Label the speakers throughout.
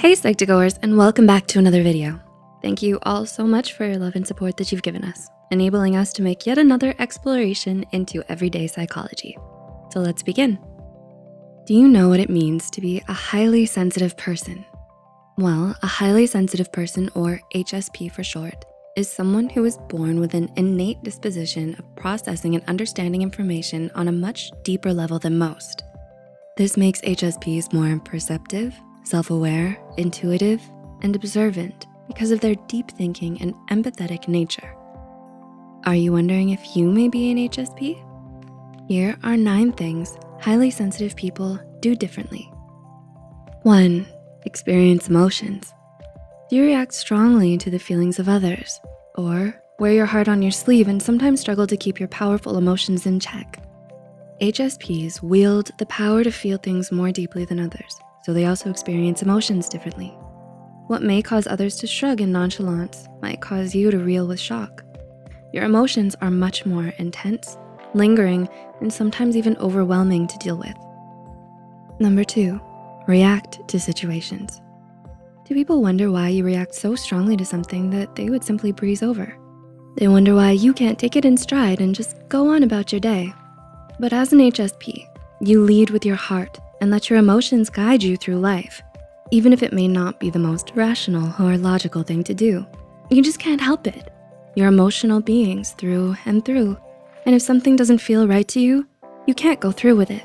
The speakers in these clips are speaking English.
Speaker 1: Hey Psych2Goers, and welcome back to another video. Thank you all so much for your love and support that you've given us, enabling us to make yet another exploration into everyday psychology. So let's begin. Do you know what it means to be a highly sensitive person? Well, a highly sensitive person, or HSP for short, is someone who is born with an innate disposition of processing and understanding information on a much deeper level than most. This makes HSPs more perceptive, self-aware, intuitive, and observant because of their deep thinking and empathetic nature. Are you wondering if you may be an HSP? Here are 9 things highly sensitive people do differently. 1. Experience emotions. Do you react strongly to the feelings of others? Or wear your heart on your sleeve and sometimes struggle to keep your powerful emotions in check? HSPs wield the power to feel things more deeply than others, so they also experience emotions differently. What may cause others to shrug in nonchalance might cause you to reel with shock. Your emotions are much more intense, lingering, and sometimes even overwhelming to deal with. Number 2, react to situations. Do people wonder why you react so strongly to something that they would simply breeze over? They wonder why you can't take it in stride and just go on about your day. But as an HSP, you lead with your heart and let your emotions guide you through life, even if it may not be the most rational or logical thing to do. You just can't help it. You're emotional beings through and through, and if something doesn't feel right to you, you can't go through with it.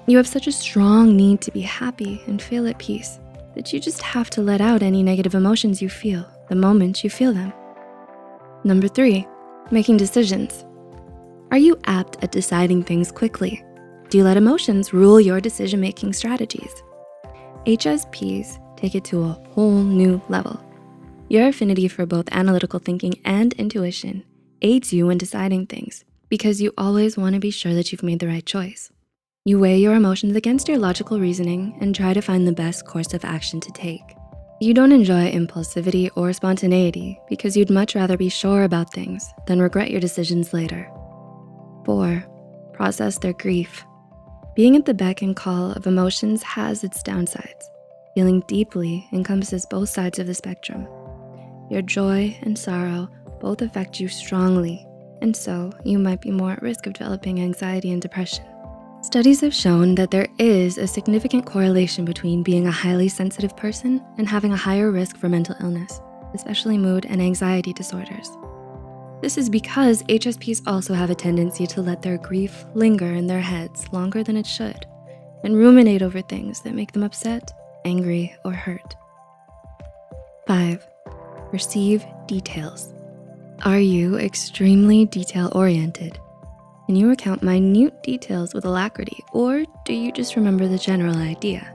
Speaker 1: You have such a strong need to be happy and feel at peace that you just have to let out any negative emotions you feel the moment you feel them. Number 3, making decisions. Are you apt at deciding things quickly? Do you let emotions rule your decision-making strategies? HSPs take it to a whole new level. Your affinity for both analytical thinking and intuition aids you in deciding things because you always wanna be sure that you've made the right choice. You weigh your emotions against your logical reasoning and try to find the best course of action to take. You don't enjoy impulsivity or spontaneity because you'd much rather be sure about things than regret your decisions later. 4, process their grief. Being at the beck and call of emotions has its downsides. Feeling deeply encompasses both sides of the spectrum. Your joy and sorrow both affect you strongly, and so you might be more at risk of developing anxiety and depression. Studies have shown that there is a significant correlation between being a highly sensitive person and having a higher risk for mental illness, especially mood and anxiety disorders. This is because HSPs also have a tendency to let their grief linger in their heads longer than it should and ruminate over things that make them upset, angry, or hurt. 5, receive details. Are you extremely detail-oriented? Can you recount minute details with alacrity, or do you just remember the general idea?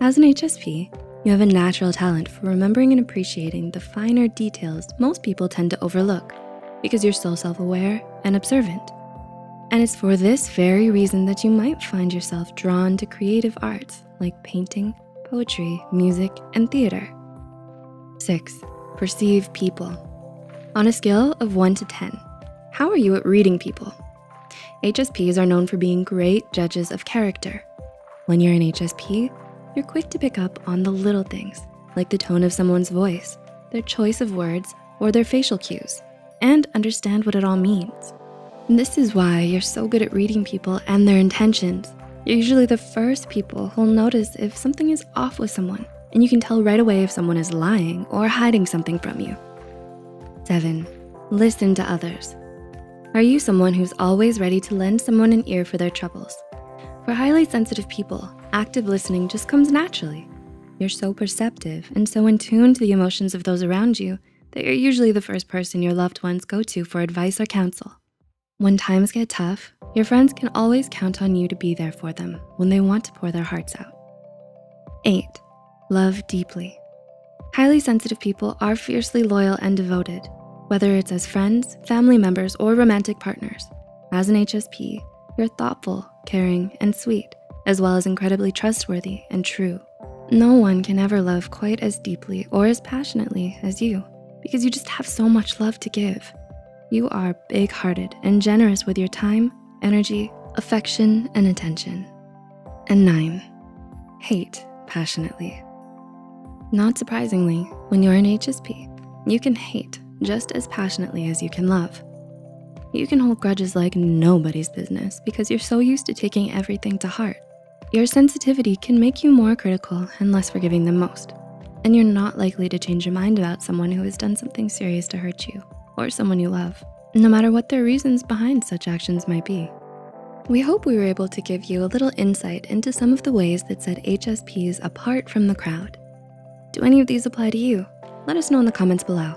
Speaker 1: As an HSP, you have a natural talent for remembering and appreciating the finer details most people tend to overlook because you're so self-aware and observant. And it's for this very reason that you might find yourself drawn to creative arts like painting, poetry, music, and theater. 6, perceive people. On a scale of 1 to 10, how are you at reading people? HSPs are known for being great judges of character. When you're an HSP, you're quick to pick up on the little things, like the tone of someone's voice, their choice of words, or their facial cues, and understand what it all means. And this is why you're so good at reading people and their intentions. You're usually the first people who'll notice if something is off with someone, and you can tell right away if someone is lying or hiding something from you. 7, listen to others. Are you someone who's always ready to lend someone an ear for their troubles? For highly sensitive people, active listening just comes naturally. You're so perceptive and so in tune to the emotions of those around you that you're usually the first person your loved ones go to for advice or counsel. When times get tough, your friends can always count on you to be there for them when they want to pour their hearts out. 8, love deeply. Highly sensitive people are fiercely loyal and devoted, whether it's as friends, family members, or romantic partners. As an HSP, you're thoughtful, caring, and sweet, as well as incredibly trustworthy and true. No one can ever love quite as deeply or as passionately as you because you just have so much love to give. You are big-hearted and generous with your time, energy, affection, and attention. And 9, hate passionately. Not surprisingly, when you're an HSP, you can hate just as passionately as you can love. You can hold grudges like nobody's business because you're so used to taking everything to heart. Your sensitivity can make you more critical and less forgiving than most. And you're not likely to change your mind about someone who has done something serious to hurt you or someone you love, no matter what their reasons behind such actions might be. We hope we were able to give you a little insight into some of the ways that set HSPs apart from the crowd. Do any of these apply to you? Let us know in the comments below.